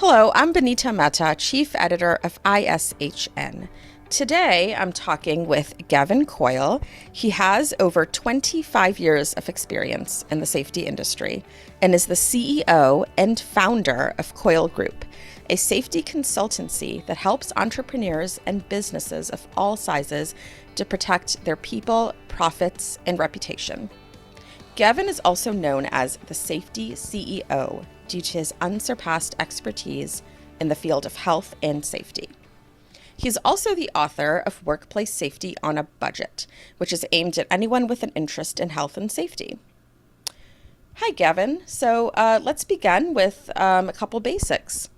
Hello, I'm Benita Mehta, Chief Editor of ISHN. Today, I'm talking with Gavin Coyle. He has over 25 years of experience in the safety industry and is the CEO and founder of Coyle Group, a safety consultancy that helps entrepreneurs and businesses of all sizes to protect their people, profits, and reputation. Gavin is also known as the Safety CEO due to his unsurpassed expertise in the field of health and safety. He's also the author of Workplace Safety on a Budget, which is aimed at anyone with an interest in health and safety. Hi, Gavin. So let's begin with a couple basics.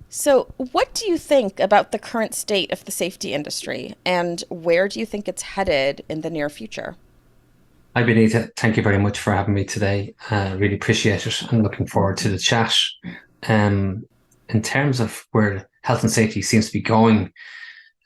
So what do you think about the current state of the safety industry, and where do you think it's headed in the near future? Hi, Benita. Thank you very much for having me today. Really appreciate it. I'm looking forward to the chat. In terms of where health and safety seems to be going,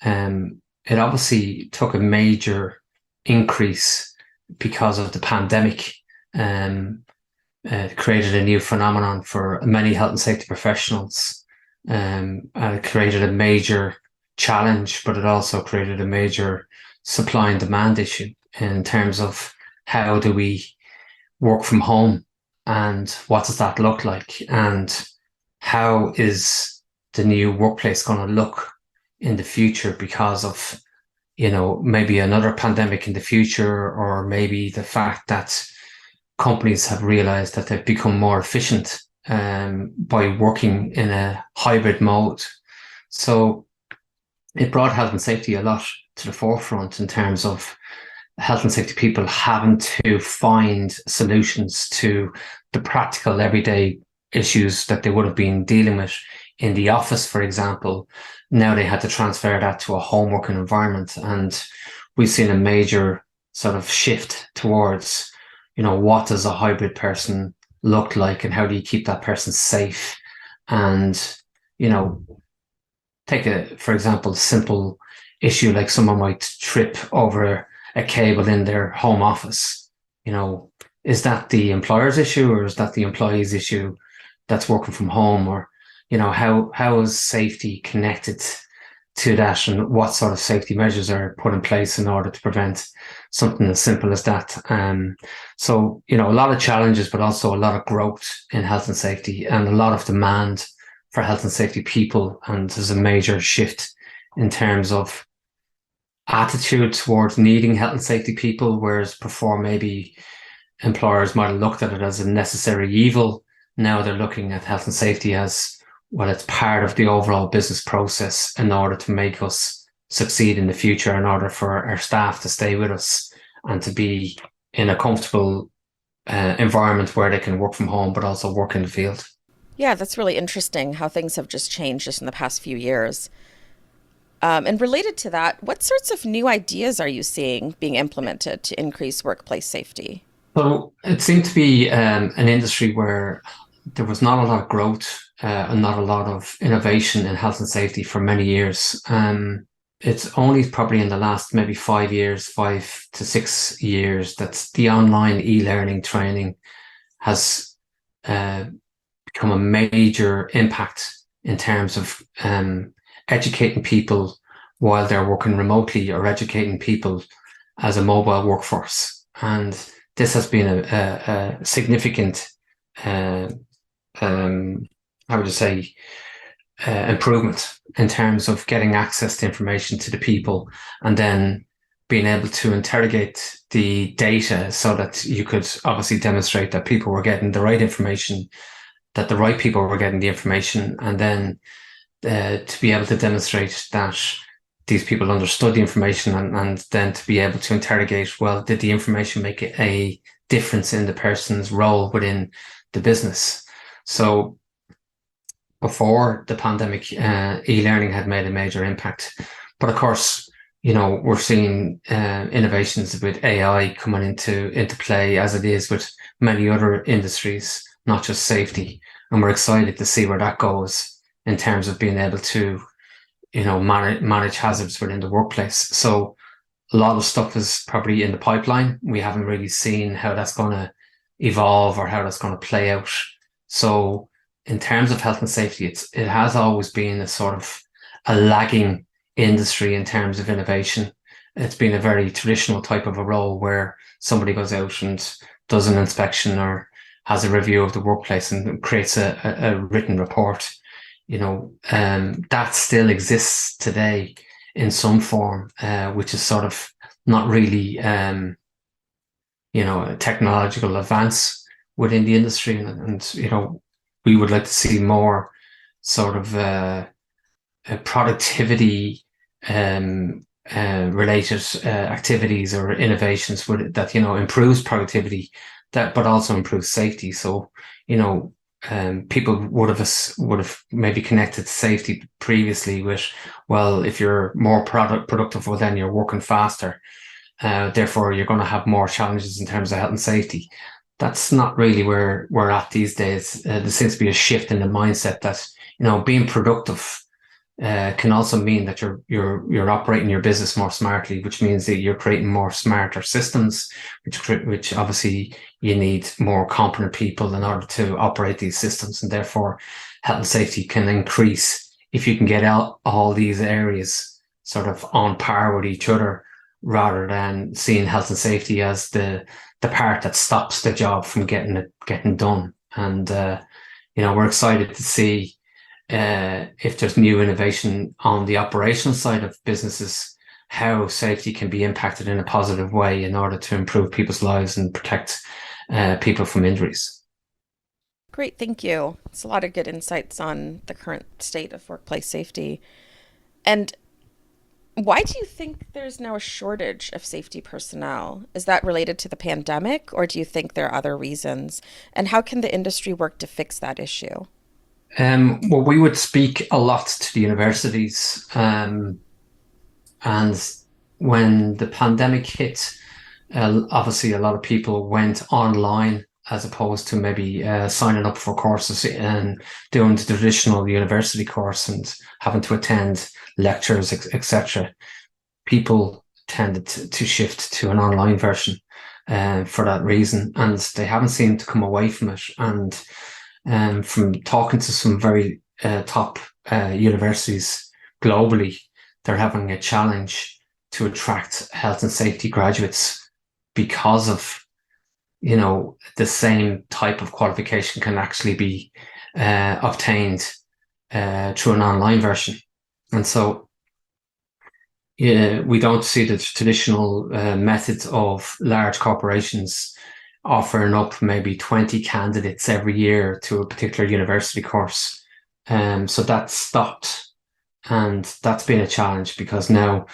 it obviously took a major increase because of the pandemic. It created a new phenomenon for many health and safety professionals. It created a major challenge, but it also created a major supply and demand issue in terms of how do we work from home and what does that look like, and how is the new workplace going to look in the future because of, maybe another pandemic in the future, or maybe the fact that companies have realized that they've become more efficient by working in a hybrid mode. So it brought health and safety a lot to the forefront in terms of health and safety people having to find solutions to the practical everyday issues that they would have been dealing with in the office, for example. Now they had to transfer that to a home working environment. And we've seen a major sort of shift towards, what does a hybrid person look like, and how do you keep that person safe? And, take for example, simple issue like someone might trip over a cable in their home office. Is that the employer's issue, or is that the employee's issue that's working from home? Or, how is safety connected to that, and what sort of safety measures are put in place in order to prevent something as simple as that? So, a lot of challenges, but also a lot of growth in health and safety, and a lot of demand for health and safety people. And there's a major shift in terms of attitude towards needing health and safety people, whereas before maybe employers might have looked at it as a necessary evil. Now they're looking at health and safety as, well, it's part of the overall business process in order to make us succeed in the future, in order for our staff to stay with us and to be in a comfortable environment where they can work from home, but also work in the field. Yeah, that's really interesting how things have just changed just in the past few years. And related to that, what sorts of new ideas are you seeing being implemented to increase workplace safety? So it seemed to be an industry where there was not a lot of growth and not a lot of innovation in health and safety for many years. It's only probably in the last maybe 5 years, 5 to 6 years, that the online e-learning training has become a major impact in terms of educating people while they're working remotely, or educating people as a mobile workforce. And this has been a significant, improvement in terms of getting access to information to the people, and then being able to interrogate the data so that you could obviously demonstrate that people were getting the right information, that the right people were getting the information, and then to be able to demonstrate that these people understood the information, and then to be able to interrogate, well, did the information make a difference in the person's role within the business? So before the pandemic, e-learning had made a major impact. But of course, we're seeing innovations with AI coming into play, as it is with many other industries, not just safety. And we're excited to see where that goes in terms of being able to, manage hazards within the workplace. So a lot of stuff is probably in the pipeline. We haven't really seen how that's going to evolve or how that's going to play out. So in terms of health and safety, it has always been a sort of a lagging industry in terms of innovation. It's been a very traditional type of a role where somebody goes out and does an inspection or has a review of the workplace and creates a written report. That still exists today in some form, which is sort of not really, a technological advance within the industry. And we would like to see more sort of productivity related activities or innovations that improves productivity, but also improves safety. So people would have maybe connected safety previously with, well, if you're more productive, well, then you're working faster. Therefore, you're going to have more challenges in terms of health and safety. That's not really where we're at these days. There seems to be a shift in the mindset that being productive can also mean that you're operating your business more smartly, which means that you're creating more smarter systems, which obviously you need more competent people in order to operate these systems, and therefore health and safety can increase if you can get out all these areas sort of on par with each other, rather than seeing health and safety as the part that stops the job from getting done. And we're excited to see if there's new innovation on the operational side of businesses, how safety can be impacted in a positive way in order to improve people's lives and protect people from injuries. Great, thank you. It's a lot of good insights on the current state of workplace safety. And why do you think there's now a shortage of safety personnel? Is that related to the pandemic, or do you think there are other reasons? And how can the industry work to fix that issue? Well, we would speak a lot to the universities, and when the pandemic hit, obviously a lot of people went online as opposed to maybe signing up for courses and doing the traditional university course and having to attend lectures, etc. People tended to shift to an online version for that reason, and they haven't seemed to come away from it. And from talking to some very top universities globally, they're having a challenge to attract health and safety graduates because of, the same type of qualification can actually be obtained through an online version. And so we don't see the traditional methods of large corporations offering up maybe 20 candidates every year to a particular university course. So that stopped. And that's been a challenge because now,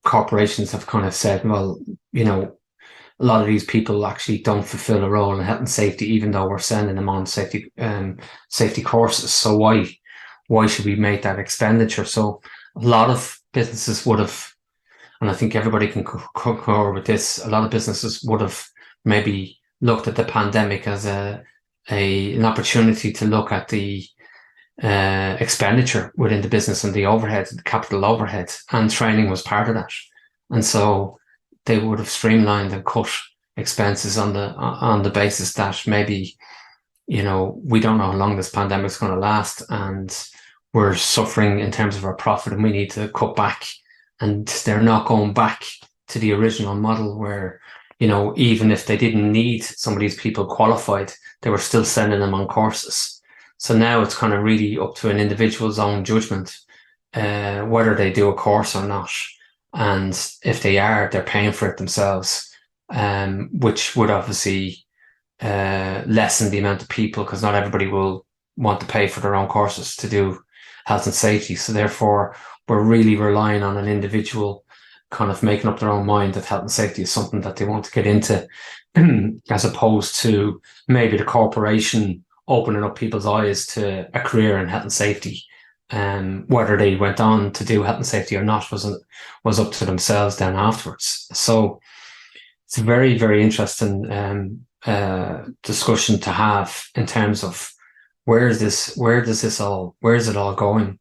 corporations have kind of said, well, a lot of these people actually don't fulfill a role in health and safety, even though we're sending them on safety courses. So why should we make that expenditure? So a lot of businesses would have, and I think everybody can concur with this, a lot of businesses would have maybe looked at the pandemic as an opportunity to look at the expenditure within the business and the overhead, the capital overhead, and training was part of that. And so they would have streamlined and cut expenses on the basis that maybe, we don't know how long this pandemic is going to last, and we're suffering in terms of our profit, and we need to cut back. And they're not going back to the original model where, even if they didn't need some of these people qualified, they were still sending them on courses. So now it's kind of really up to an individual's own judgment whether they do a course or not. And if they are, they're paying for it themselves, which would obviously lessen the amount of people, because not everybody will want to pay for their own courses to do health and safety. So therefore, we're really relying on an individual kind of making up their own mind that health and safety is something that they want to get into, as opposed to maybe the corporation opening up people's eyes to a career in health and safety. Whether they went on to do health and safety or not was up to themselves then afterwards. So it's a very, very interesting discussion to have in terms of where is it all going?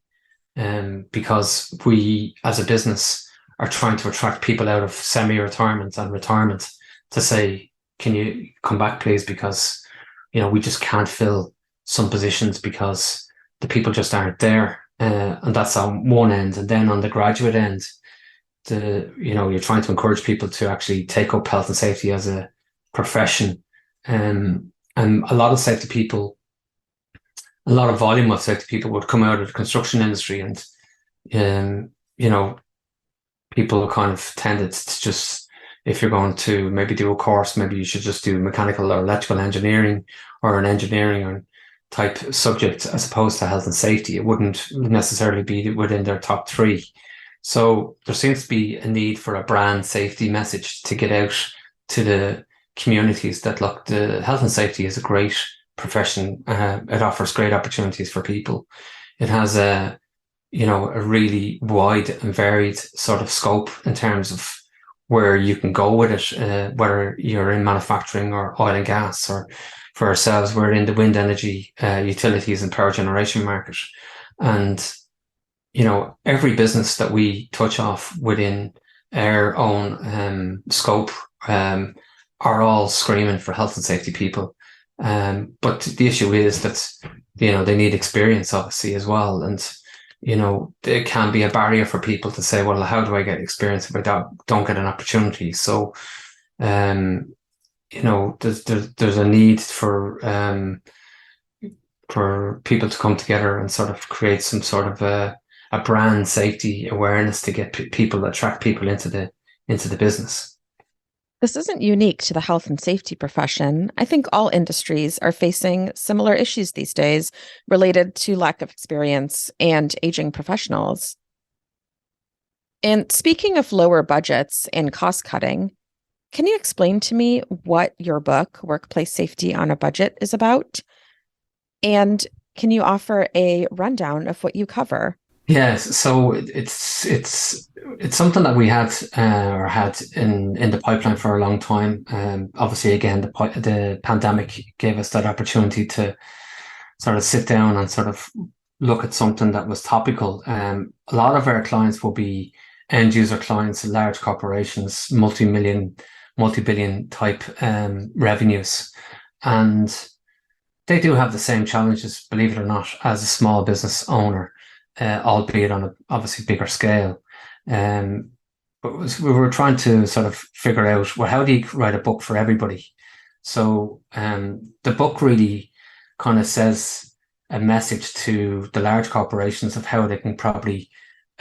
Because we as a business are trying to attract people out of semi-retirement and retirement to say, can you come back please? Because we just can't fill some positions because the people just aren't there. And that's on one end. And then on the graduate end, you're trying to encourage people to actually take up health and safety as a profession. And a lot of safety people, a lot of volume of safety people would come out of the construction industry, and people kind of tended to just, if you're going to maybe do a course, maybe you should just do mechanical or electrical engineering or an engineering or type subject as opposed to health and safety. It wouldn't necessarily be within their top three. So there seems to be a need for a brand safety message to get out to the communities that, look, the health and safety is a great profession. It offers great opportunities for people. It has a really wide and varied sort of scope in terms of where you can go with it, whether you're in manufacturing or oil and gas, or for ourselves, we're in the wind energy, utilities and power generation market. And, every business that we touch off within our own scope are all screaming for health and safety people. But the issue is that, they need experience, obviously, as well. And, it can be a barrier for people to say, well, how do I get experience if I don't get an opportunity? So, there's a need for people to come together and sort of create some sort of a brand safety awareness to get attract people into the business. This isn't unique to the health and safety profession. I think all industries are facing similar issues these days related to lack of experience and aging professionals. And speaking of lower budgets and cost cutting, can you explain to me what your book, Workplace Safety on a Budget, is about? And can you offer a rundown of what you cover? Yes, so it's something that we had in the pipeline for a long time. Obviously, again, the pandemic gave us that opportunity to sort of sit down and sort of look at something that was topical. A lot of our clients will be end user clients, large corporations, multi-billion type revenues, and they do have the same challenges, believe it or not, as a small business owner. Albeit on a obviously bigger scale. But we were trying to sort of figure out, well, how do you write a book for everybody? So the book really kind of says a message to the large corporations of how they can probably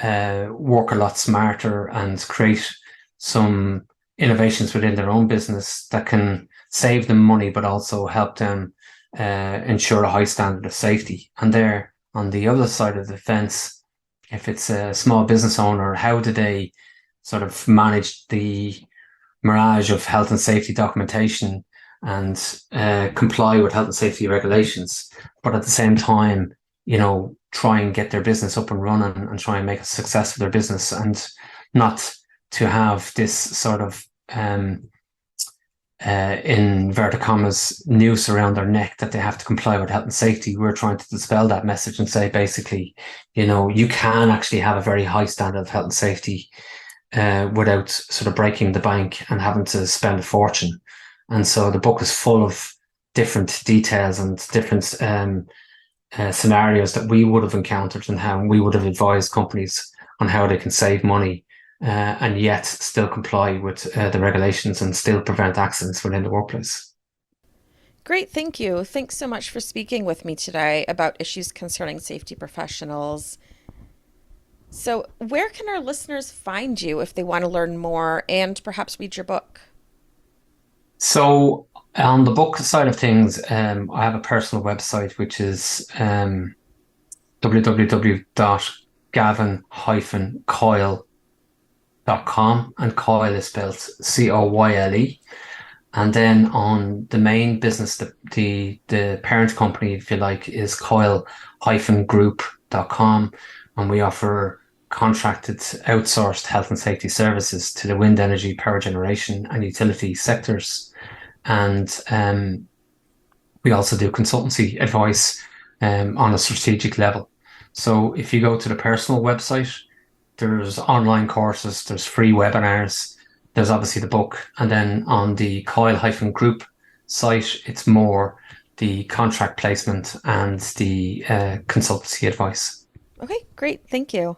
work a lot smarter and create some innovations within their own business that can save them money, but also help them ensure a high standard of safety. And they're on the other side of the fence, if it's a small business owner, how do they sort of manage the mirage of health and safety documentation and comply with health and safety regulations, but at the same time, try and get their business up and running and try and make a success of their business, and not to have this sort of in inverted commas noose around their neck that they have to comply with health and safety. We're trying to dispel that message and say, basically, you can actually have a very high standard of health and safety without sort of breaking the bank and having to spend a fortune. And so the book is full of different details and different scenarios that we would have encountered and how we would have advised companies on how they can save money and yet still comply with the regulations and still prevent accidents within the workplace. Great, thank you. Thanks so much for speaking with me today about issues concerning safety professionals. So, where can our listeners find you if they want to learn more and perhaps read your book? So, on the book side of things, I have a personal website, which is www.gavin-coyle.com, and Coyle is spelled Coyle. And then on the main business, the parent company, if you like, is Coyle-group.com, and we offer contracted outsourced health and safety services to the wind energy, power generation and utility sectors. And we also do consultancy advice on a strategic level. So if you go to the personal website, there's online courses, there's free webinars, there's obviously the book. And then on the Coyle-Group site, it's more the contract placement, and the consultancy advice. Okay, great. Thank you.